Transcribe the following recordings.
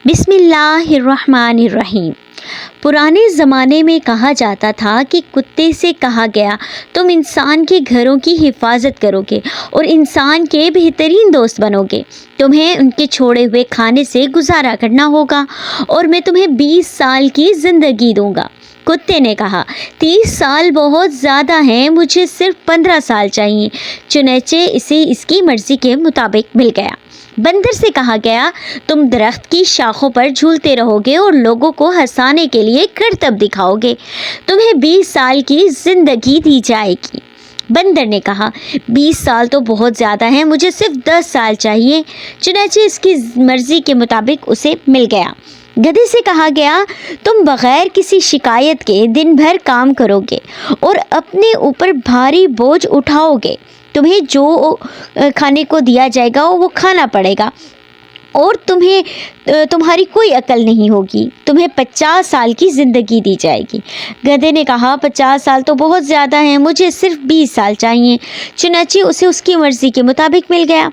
بسم اللہ الرحمن الرحیم۔ پرانے زمانے میں کہا جاتا تھا کہ کتے سے کہا گیا تم انسان کے گھروں کی حفاظت کرو گے اور انسان کے بہترین دوست بنو گے، تمہیں ان کے چھوڑے ہوئے کھانے سے گزارا کرنا ہوگا اور میں تمہیں 20 سال کی زندگی دوں گا۔ کتے نے کہا 30 سال بہت زیادہ ہیں، مجھے صرف 15 سال چاہیے، چنانچہ اسے اس کی مرضی کے مطابق مل گیا۔ بندر سے کہا گیا تم درخت کی شاخوں پر جھولتے رہو گے اور لوگوں کو ہنسانے کے لیے کرتب دکھاؤ گے، تمہیں 20 سال کی زندگی دی جائے گی۔ بندر نے کہا 20 سال تو بہت زیادہ ہیں، مجھے صرف 10 سال چاہیے، چنانچہ اس کی مرضی کے مطابق اسے مل گیا۔ گدھے سے کہا گیا تم بغیر کسی شکایت کے دن بھر کام کرو گے اور اپنے اوپر بھاری بوجھ اٹھاؤ گے، تمہیں جو کھانے کو دیا جائے گا وہ کھانا پڑے گا اور تمہاری کوئی عقل نہیں ہوگی، تمہیں 50 سال کی زندگی دی جائے گی۔ گدھے نے کہا 50 سال تو بہت زیادہ ہیں، مجھے صرف 20 سال چاہیے، چنانچہ اسے اس کی مرضی کے مطابق مل گیا۔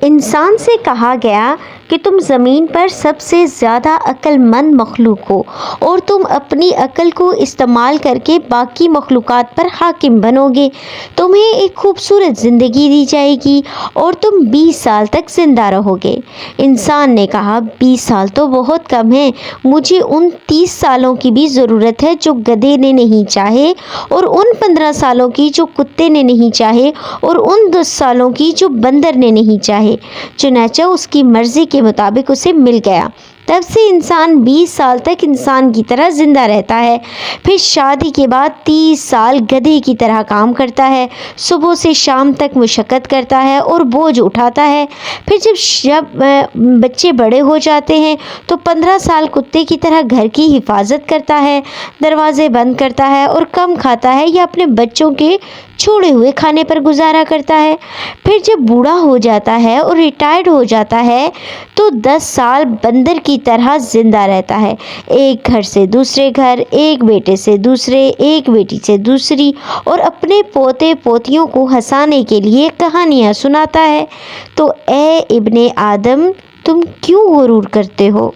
انسان سے کہا گیا کہ تم زمین پر سب سے زیادہ عقل مند مخلوق ہو اور تم اپنی عقل کو استعمال کر کے باقی مخلوقات پر حاکم بنو گے، تمہیں ایک خوبصورت زندگی دی جائے گی اور تم 20 سال تک زندہ رہو گے۔ انسان نے کہا 20 سال تو بہت کم ہیں، مجھے ان 30 سالوں کی بھی ضرورت ہے جو گدھے نے نہیں چاہے، اور ان 15 سالوں کی جو کتے نے نہیں چاہے، اور ان 10 سالوں کی جو بندر نے نہیں چاہے، چنانچہ اس کی مرضی کے مطابق اسے مل گیا۔ تب سے انسان 20 سال تک انسان کی طرح زندہ رہتا ہے، پھر شادی کے بعد 30 سال گدھے کی طرح کام کرتا ہے، صبح سے شام تک مشقت کرتا ہے اور بوجھ اٹھاتا ہے، پھر جب بچے بڑے ہو جاتے ہیں تو 15 سال کتے کی طرح گھر کی حفاظت کرتا ہے، دروازے بند کرتا ہے اور کم کھاتا ہے یا اپنے بچوں کے چھوڑے ہوئے کھانے پر گزارا کرتا ہے، پھر جب بوڑھا ہو جاتا ہے اور ریٹائرڈ ہو جاتا ہے تو 10 سال بندر کی طرح زندہ رہتا ہے، ایک گھر سے دوسرے گھر، ایک بیٹے سے دوسرے، ایک بیٹی سے دوسری، اور اپنے پوتے پوتیوں کو ہنسانے کے لیے کہانیاں سناتا ہے۔ تو اے ابن آدم، تم کیوں غرور کرتے ہو؟